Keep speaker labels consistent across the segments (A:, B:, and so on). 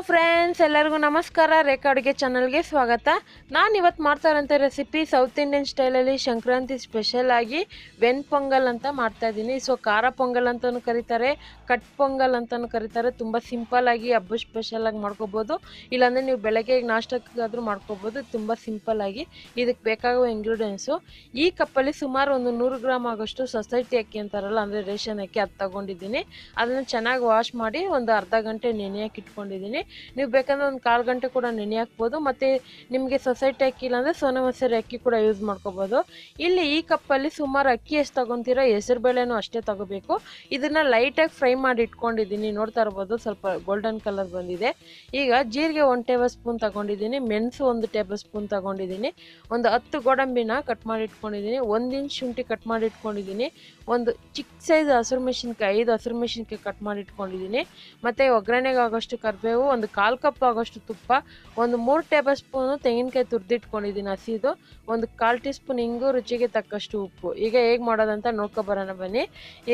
A: Friends, ಎಲ್ಲರಿಗೂ ನಮಸ್ಕಾರ. ರೇಖಾ ಅಡುಗೆ ಚಾನಲ್ಗೆ ಸ್ವಾಗತ. ನಾನು ಇವತ್ತು ಮಾಡ್ತಾ ಇರೋಂಥ ರೆಸಿಪಿ ಸೌತ್ ಇಂಡಿಯನ್ ಸ್ಟೈಲಲ್ಲಿ ಸಂಕ್ರಾಂತಿ ಸ್ಪೆಷಲ್ ಆಗಿ ವೆನ್ ಪೊಂಗಲ್ ಅಂತ ಮಾಡ್ತಾ ಇದ್ದೀನಿ. ಸೊ ಖಾರ ಪೊಂಗಲ್ ಅಂತಲೂ ಕರೀತಾರೆ, ಕಟ್ ಪೊಂಗಲ್ ಅಂತಲೂ ಕರೀತಾರೆ. ತುಂಬ ಸಿಂಪಲ್ಲಾಗಿ ಹಬ್ಬ ಸ್ಪೆಷಲಾಗಿ ಮಾಡ್ಕೋಬೋದು, ಇಲ್ಲಾಂದರೆ ನೀವು ಬೆಳಗ್ಗೆ ನಾಷ್ಟಕ್ಕಾದರೂ ಮಾಡ್ಕೋಬೋದು. ತುಂಬ ಸಿಂಪಲ್ಲಾಗಿ ಇದಕ್ಕೆ ಬೇಕಾಗುವ ಇಂಗ್ರೀಡಿಯೆಂಟ್ಸು ಈ ಕಪ್ಪಲ್ಲಿ ಸುಮಾರು ಒಂದು 100 ಗ್ರಾಮ್ ಆಗೋಷ್ಟು ಸೊಸೈಟಿ ಅಕ್ಕಿ ಅಂತಾರಲ್ಲ, ಅಂದರೆ ರೇಷನ್ ಅಕ್ಕಿ, ಅದು ತೊಗೊಂಡಿದ್ದೀನಿ. ಅದನ್ನು ಚೆನ್ನಾಗಿ ವಾಶ್ ಮಾಡಿ ಒಂದು ಅರ್ಧ ಗಂಟೆ ನೆನೆಯಕ್ಕೆ ಇಟ್ಕೊಂಡಿದ್ದೀನಿ. ನೀವು ಬೇಕಂದ್ರೆ ಒಂದು 1/4 ಗಂಟೆ ಕೂಡ ನೆನೆ ಹಾಕ್ಬೋದು. ಮತ್ತು ನಿಮಗೆ ಸೊಸೈಟಿ ಅಕ್ಕಿ ಇಲ್ಲಾಂದರೆ ಸೋನಾ ಮಸೂರಿ ಅಕ್ಕಿ ಕೂಡ ಯೂಸ್ ಮಾಡ್ಕೋಬೋದು. ಇಲ್ಲಿ ಈ ಕಪ್ಪಲ್ಲಿ ಸುಮಾರು ಅಕ್ಕಿ ಎಷ್ಟು ತೊಗೊತೀರೋ ಹೆಸರುಬೇಳೆನೂ ಅಷ್ಟೇ ತೊಗೋಬೇಕು. ಇದನ್ನು ಲೈಟಾಗಿ ಫ್ರೈ ಮಾಡಿ ಇಟ್ಕೊಂಡಿದ್ದೀನಿ. ನೋಡ್ತಾ ಇರ್ಬೋದು, ಸ್ವಲ್ಪ ಗೋಲ್ಡನ್ ಕಲರ್ ಬಂದಿದೆ. ಈಗ ಜೀರಿಗೆ 1 ಟೇಬಲ್ ಸ್ಪೂನ್ ತೊಗೊಂಡಿದ್ದೀನಿ, ಮೆಣಸು 1 ಟೇಬಲ್ ಸ್ಪೂನ್ ತೊಗೊಂಡಿದ್ದೀನಿ, ಒಂದು 10 ಗೋಡಂಬಿನ ಕಟ್ ಮಾಡಿ ಇಟ್ಕೊಂಡಿದ್ದೀನಿ, 1 ಇಂಚ್ ಶುಂಠಿ ಕಟ್ ಮಾಡಿ ಇಟ್ಕೊಂಡಿದ್ದೀನಿ, ಒಂದು ಚಿಕ್ಕ ಸೈಜ್ ಹಸಿರು ಮೆಣಸಿನ್ಕಾಯಿ, 5 ಹಸಿರು ಮೆಣಸಿನ್ಕಾಯಿ ಕಟ್ ಮಾಡಿ ಇಟ್ಕೊಂಡಿದ್ದೀನಿ, ಮತ್ತು ಒಗ್ಗರಣೆಗೆ ಆಗೋಷ್ಟು ಕರಿಬೇವು, ಒಂದು 1/4 ಕಪ್ ಆಗೋಷ್ಟು ತುಪ್ಪ, ಒಂದು 3 ಟೇಬಲ್ ಸ್ಪೂನು ತೆಂಗಿನಕಾಯಿ ತುರಿದಿಟ್ಕೊಂಡಿದ್ದೀನಿ ಹಸಿದು, ಒಂದು 1/4 ಟೀ ಸ್ಪೂನ್ ಇಂಗು, ರುಚಿಗೆ ತಕ್ಕಷ್ಟು ಉಪ್ಪು. ಈಗ ಹೇಗೆ ಮಾಡೋದಂತ ನೋಡ್ಕೊಬರೋಣ ಬನ್ನಿ.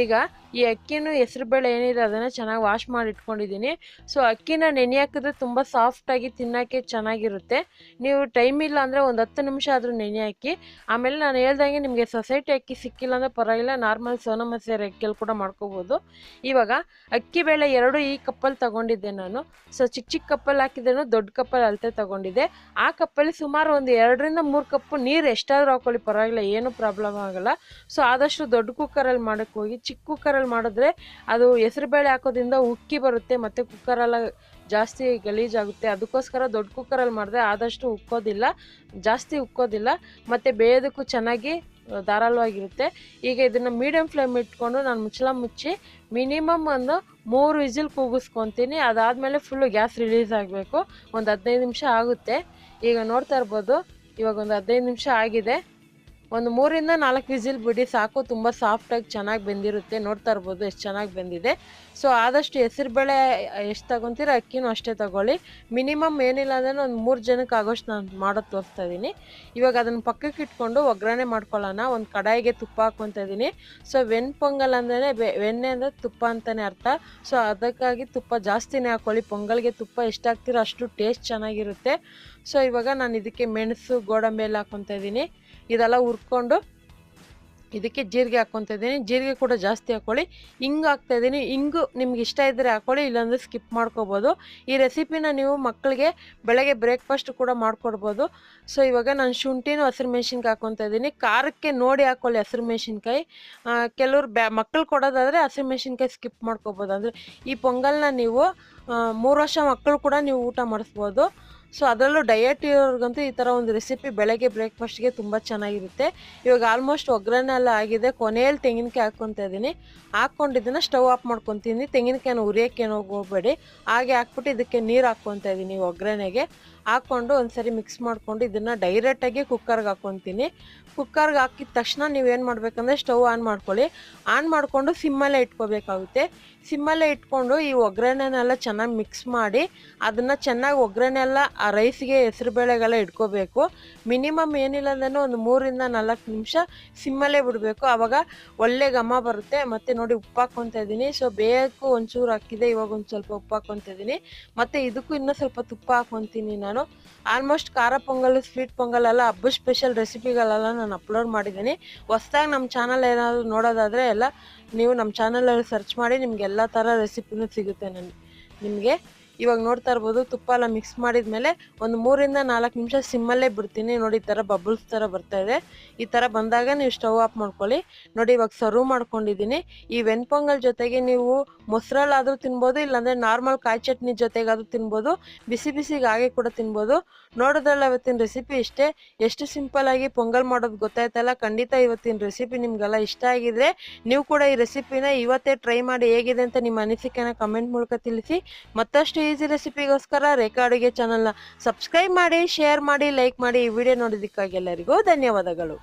A: ಈಗ ಈ ಅಕ್ಕಿನೂ ಹೆಸರುಬೇಳೆ ಏನಿದೆ ಅದನ್ನು ಚೆನ್ನಾಗಿ ವಾಶ್ ಮಾಡಿ ಇಟ್ಕೊಂಡಿದ್ದೀನಿ. ಸೊ ಅಕ್ಕಿನ ನೆನೆ ಹಾಕಿದ್ರೆ ತುಂಬ ಸಾಫ್ಟಾಗಿ ತಿನ್ನೋಕ್ಕೆ ಚೆನ್ನಾಗಿರುತ್ತೆ. ನೀವು ಟೈಮ್ ಇಲ್ಲ ಅಂದರೆ ಒಂದು 10 ನಿಮಿಷ ಆದರೂ ನೆನೆ ಹಾಕಿ. ಆಮೇಲೆ ನಾನು ಹೇಳ್ದಂಗೆ ನಿಮಗೆ ಸೊಸೈಟಿ ಅಕ್ಕಿ ಸಿಕ್ಕಿಲ್ಲ ಅಂದರೆ ಪರವಾಗಿಲ್ಲ, ನಾರ್ಮಲ್ ಸೋನಾ ಮಸೂರಿ ಅಕ್ಕಿಯಲ್ಲಿ ಕೂಡ ಮಾಡ್ಕೋಬೋದು. ಇವಾಗ ಅಕ್ಕಿ ಬೇಳೆ 2 ಈ ಕಪ್ಪಲ್ಲಿ ತೊಗೊಂಡಿದ್ದೆ ನಾನು. ಸೊ ಚಿಕ್ಕ ಕಪ್ಪಲ್ಲಿ ಹಾಕಿದ್ರೇನು, ದೊಡ್ಡ ಕಪ್ಪಲ್ಲಿ ಅಳತೆ ತೊಗೊಂಡಿದ್ದೆ. ಆ ಕಪ್ಪಲ್ಲಿ ಸುಮಾರು ಒಂದು 2 ರಿಂದ 3 ಕಪ್ಪು ನೀರು ಎಷ್ಟಾದರೂ ಹಾಕೊಳ್ಳಿ, ಪರವಾಗಿಲ್ಲ, ಏನೂ ಪ್ರಾಬ್ಲಮ್ ಆಗೋಲ್ಲ. ಸೊ ಆದಷ್ಟು ದೊಡ್ಡ ಕುಕ್ಕರಲ್ಲಿ ಮಾಡೋಕ್ಕೆ ಹೋಗಿ. ಚಿಕ್ಕ ಕುಕ್ಕರಲ್ಲಿ ಮಾಡಿದ್ರೆ ಅದು ಹೆಸರುಬೇಳೆ ಹಾಕೋದ್ರಿಂದ ಉಕ್ಕಿ ಬರುತ್ತೆ ಮತ್ತು ಕುಕ್ಕರೆಲ್ಲ ಜಾಸ್ತಿ ಗಲೀಜಾಗುತ್ತೆ. ಅದಕ್ಕೋಸ್ಕರ ದೊಡ್ಡ ಕುಕ್ಕರಲ್ಲಿ ಮಾಡಿದ್ರೆ ಆದಷ್ಟು ಜಾಸ್ತಿ ಉಕ್ಕೋದಿಲ್ಲ ಮತ್ತು ಬೇಯೋದಕ್ಕೂ ಚೆನ್ನಾಗಿ ಧಾರಾಳವಾಗಿರುತ್ತೆ. ಈಗ ಇದನ್ನು ಮೀಡಿಯಮ್ ಫ್ಲೇಮ್ ಇಟ್ಕೊಂಡು ನಾನು ಮುಚ್ಚಳ ಮುಚ್ಚಿ ಮಿನಿಮಮ್ ಒಂದು 3 ವಿಸಿಲ್ ಕೂಗಿಸ್ಕೊತೀನಿ. ಅದಾದಮೇಲೆ ಫುಲ್ಲು ಗ್ಯಾಸ್ ರಿಲೀಸ್ ಆಗಬೇಕು. ಒಂದು 15 ನಿಮಿಷ ಆಗುತ್ತೆ. ಈಗ ನೋಡ್ತಾ ಇರ್ಬೋದು, ಇವಾಗ ಒಂದು 15 ನಿಮಿಷ ಆಗಿದೆ. ಒಂದು 3 ರಿಂದ 4 ವಿಸಿಲ್ ಬಿಡಿ ಸಾಕು, ತುಂಬ ಸಾಫ್ಟಾಗಿ ಚೆನ್ನಾಗಿ ಬೆಂದಿರುತ್ತೆ. ನೋಡ್ತಾ ಇರ್ಬೋದು ಎಷ್ಟು ಚೆನ್ನಾಗಿ ಬೆಂದಿದೆ. ಸೊ ಆದಷ್ಟು ಹೆಸರುಬೇಳೆ ಎಷ್ಟು ತೊಗೊತೀರೋ ಅಕ್ಕಿನೂ ಅಷ್ಟೇ ತೊಗೊಳ್ಳಿ. ಮಿನಿಮಮ್ ಏನಿಲ್ಲ ಅಂದರೆ ಒಂದು 3 ಜನಕ್ಕೆ ಆಗೋಷ್ಟು ನಾನು ಮಾಡೋದು ತೋರಿಸ್ತಾ ಇದ್ದೀನಿ. ಇವಾಗ ಅದನ್ನು ಪಕ್ಕಕ್ಕೆ ಇಟ್ಕೊಂಡು ಒಗ್ಗರಣೆ ಮಾಡ್ಕೊಳ್ಳೋಣ. ಒಂದು ಕಡಾಯಿಗೆ ತುಪ್ಪ ಹಾಕ್ಕೊತಾ ಇದ್ದೀನಿ. ಸೊ ವೆನ್ ಪೊಂಗಲ್ ಅಂದರೆ ಬೆಣ್ಣೆ ಅಂದರೆ ತುಪ್ಪ ಅಂತಲೇ ಅರ್ಥ. ಸೊ ಅದಕ್ಕಾಗಿ ತುಪ್ಪ ಜಾಸ್ತಿನೇ ಹಾಕ್ಕೊಳ್ಳಿ. ಪೊಂಗಲ್ಗೆ ತುಪ್ಪ ಎಷ್ಟು ಹಾಕ್ತೀರೋ ಅಷ್ಟು ಟೇಸ್ಟ್ ಚೆನ್ನಾಗಿರುತ್ತೆ. ಸೊ ಇವಾಗ ನಾನು ಇದಕ್ಕೆ ಮೆಣಸು, ಗೋಡಂಬಿ ಎಲ್ಲ ಹಾಕ್ಕೊತಾ ಇದ್ದೀನಿ. ಇದೆಲ್ಲ ಹುರ್ಕೊಂಡು ಇದಕ್ಕೆ ಜೀರಿಗೆ ಹಾಕ್ಕೊತಾ ಇದ್ದೀನಿ. ಜೀರಿಗೆ ಕೂಡ ಜಾಸ್ತಿ ಹಾಕ್ಕೊಳ್ಳಿ. ಹಿಂಗು ಹಾಕ್ತಾಯಿದ್ದೀನಿ. ಹಿಂಗು ನಿಮ್ಗೆ ಇಷ್ಟ ಇದ್ದರೆ ಹಾಕ್ಕೊಳ್ಳಿ, ಇಲ್ಲಾಂದರೆ ಸ್ಕಿಪ್ ಮಾಡ್ಕೋಬೋದು. ಈ ರೆಸಿಪಿನ ನೀವು ಮಕ್ಕಳಿಗೆ ಬೆಳಗ್ಗೆ ಬ್ರೇಕ್ಫಾಸ್ಟ್ ಕೂಡ ಮಾಡಿಕೊಡ್ಬೋದು. ಸೊ ಇವಾಗ ನಾನು ಶುಂಠಿನೂ ಹಸಿರು ಮೆಣಸಿನ್ಕಾಯಿ ಹಾಕ್ಕೊತಾ ಇದ್ದೀನಿ. ಖಾರಕ್ಕೆ ನೋಡಿ ಹಾಕ್ಕೊಳ್ಳಿ ಹಸಿರು ಮೆಣಸಿನ್ಕಾಯಿ. ಕೆಲವ್ರು ಮಕ್ಕಳು ಕೊಡೋದಾದರೆ ಹಸಿರು ಮೆಣಸಿನ್ಕಾಯಿ ಸ್ಕಿಪ್ ಮಾಡ್ಕೋಬೋದು. ಅಂದರೆ ಈ ಪೊಂಗಲ್ನ ನೀವು 3 ವರ್ಷ ಮಕ್ಕಳು ಕೂಡ ನೀವು ಊಟ ಮಾಡಿಸ್ಬೋದು. ಸೊ ಅದರಲ್ಲೂ ಡಯಟ್ ಇರೋರ್ಗಂತೂ ಈ ಥರ ಒಂದು ರೆಸಿಪಿ ಬೆಳಗ್ಗೆ ಬ್ರೇಕ್ಫಾಸ್ಟ್ಗೆ ತುಂಬ ಚೆನ್ನಾಗಿರುತ್ತೆ. ಇವಾಗ ಆಲ್ಮೋಸ್ಟ್ ಒಗ್ಗರಣೆ ಎಲ್ಲ ಆಗಿದೆ. ಕೊನೆಯಲ್ಲಿ ತೆಂಗಿನಕಾಯಿ ಹಾಕ್ಕೊತಾ ಇದ್ದೀನಿ. ಹಾಕ್ಕೊಂಡಿದ್ದನ್ನು ಸ್ಟವ್ ಆಫ್ ಮಾಡ್ಕೊತೀನಿ. ತೆಂಗಿನಕಾಯಿನ ಉರಿಯೋಕ್ಕೇನು ಹೋಗಬೇಡಿ. ಹಾಗೆ ಹಾಕ್ಬಿಟ್ಟು ಇದಕ್ಕೆ ನೀರು ಹಾಕ್ಕೊತಾ ಇದ್ದೀನಿ. ಒಗ್ಗರಣೆಗೆ ಹಾಕ್ಕೊಂಡು ಒಂದು ಸರಿ ಮಿಕ್ಸ್ ಮಾಡಿಕೊಂಡು ಇದನ್ನು ಡೈರೆಕ್ಟಾಗಿ ಕುಕ್ಕರ್ಗೆ ಹಾಕ್ಕೊತೀನಿ. ಕುಕ್ಕರ್ಗೆ ಹಾಕಿದ ತಕ್ಷಣ ನೀವೇನು ಮಾಡಬೇಕಂದ್ರೆ ಸ್ಟವ್ ಆನ್ ಮಾಡ್ಕೊಳ್ಳಿ. ಆನ್ ಮಾಡಿಕೊಂಡು ಸಿಮ್ಮಲ್ಲೇ ಇಟ್ಕೋಬೇಕಾಗುತ್ತೆ. ಸಿಮ್ಮಲ್ಲೇ ಇಟ್ಕೊಂಡು ಈ ಒಗ್ಗರಣೆನೆಲ್ಲ ಚೆನ್ನಾಗಿ ಮಿಕ್ಸ್ ಮಾಡಿ ಅದನ್ನು ಚೆನ್ನಾಗಿ ಒಗ್ಗರಣೆ ಎಲ್ಲ ಆ ರೈಸ್ಗೆ ಹೆಸರುಬೇಳೆಗೆಲ್ಲ ಇಟ್ಕೋಬೇಕು. ಮಿನಿಮಮ್ ಏನಿಲ್ಲ ಅಂದ್ರೆ ಒಂದು 3 ರಿಂದ 4 ನಿಮಿಷ ಸಿಮ್ಮಲ್ಲೇ ಬಿಡಬೇಕು. ಆವಾಗ ಒಳ್ಳೆ ಘಮ ಬರುತ್ತೆ. ಮತ್ತು ನೋಡಿ ಉಪ್ಪು ಹಾಕ್ಕೊತಾ ಇದ್ದೀನಿ. ಸೊ ಬೇಯಕ್ಕೂ ಒಂಚೂರು ಹಾಕಿದೆ, ಇವಾಗ ಒಂದು ಸ್ವಲ್ಪ ಉಪ್ಪು ಹಾಕ್ಕೊತಾ ಇದ್ದೀನಿ. ಮತ್ತು ಇದಕ್ಕೂ ಇನ್ನೂ ಸ್ವಲ್ಪ ತುಪ್ಪ ಹಾಕ್ಕೊತೀನಿ ನಾನು. ಆಲ್ಮೋಸ್ಟ್ ಖಾರ ಪೊಂಗಲ್, ಸ್ವೀಟ್ ಪೊಂಗಲ್ ಎಲ್ಲ ಹಬ್ಬ ಸ್ಪೆಷಲ್ ರೆಸಿಪಿಗಳೆಲ್ಲ ನಾನು ಅಪ್ಲೋಡ್ ಮಾಡಿದ್ದೀನಿ. ಹೊಸದಾಗಿ ನಮ್ಮ ಚಾನಲ್ ಏನಾದರೂ ನೋಡೋದಾದರೆ ಎಲ್ಲ ನೀವು ನಮ್ಮ ಚಾನಲಲ್ಲಿ ಸರ್ಚ್ ಮಾಡಿ, ನಿಮ್ಗೆ ಎಲ್ಲ ಥರ ರೆಸಿಪಿನೂ ಸಿಗುತ್ತೆ ನಿಮಗೆ. ಇವಾಗ ನೋಡ್ತಾ ಇರ್ಬೋದು, ತುಪ್ಪ ಎಲ್ಲ ಮಿಕ್ಸ್ ಮಾಡಿದ ಮೇಲೆ ಒಂದು 3 ರಿಂದ 4 ನಿಮಿಷ ಸಿಮ್ಮಲ್ಲೇ ಬಿಡ್ತೀನಿ. ನೋಡಿ ಈ ಥರ ಬಬಲ್ಸ್ ಥರ ಬರ್ತಾಯಿದೆ. ಈ ಥರ ಬಂದಾಗ ನೀವು ಸ್ಟವ್ ಆಫ್ ಮಾಡ್ಕೊಳ್ಳಿ. ನೋಡಿ ಇವಾಗ ಸರ್ವ್ ಮಾಡ್ಕೊಂಡಿದ್ದೀನಿ. ಈ ವೆನ್ ಪೊಂಗಲ್ ಜೊತೆಗೆ ನೀವು ಮೊಸರಲ್ಲಾದರೂ ತಿನ್ಬೋದು, ಇಲ್ಲಾಂದರೆ ನಾರ್ಮಲ್ ಕಾಯಿ ಚಟ್ನಿ ಜೊತೆಗಾದರೂ ತಿನ್ಬೋದು. ಬಿಸಿ ಬಿಸಿಗೆ ಹಾಗೆ ಕೂಡ ತಿನ್ಬೋದು. ನೋಡೋದ್ರಲ್ಲ ಇವತ್ತಿನ ರೆಸಿಪಿ ಇಷ್ಟೇ. ಎಷ್ಟು ಸಿಂಪಲ್ಲಾಗಿ ಪೊಂಗಲ್ ಮಾಡೋದು ಗೊತ್ತಾಯ್ತಲ್ಲ. ಖಂಡಿತ ಇವತ್ತಿನ ರೆಸಿಪಿ ನಿಮಗೆಲ್ಲ ಇಷ್ಟ ಆಗಿದ್ರೆ ನೀವು ಕೂಡ ಈ ರೆಸಿಪಿನ ಇವತ್ತೇ ಟ್ರೈ ಮಾಡಿ ಹೇಗಿದೆ ಅಂತ ನಿಮ್ಮ ಅನಿಸಿಕೆನ ಕಮೆಂಟ್ ಮೂಲಕ ತಿಳಿಸಿ. ಮತ್ತಷ್ಟು ಈಸಿ ರೆಸಿಪಿಗೋಸ್ಕರ ರೇಖಾ ಅಡುಗೆ ಚಾನಲ್ನ ಸಬ್ಸ್ಕ್ರೈಬ್ ಮಾಡಿ, ಶೇರ್ ಮಾಡಿ, ಲೈಕ್ ಮಾಡಿ. ಈ ವಿಡಿಯೋ ನೋಡೋದಕ್ಕಾಗಿ ಎಲ್ಲರಿಗೂ ಧನ್ಯವಾದಗಳು.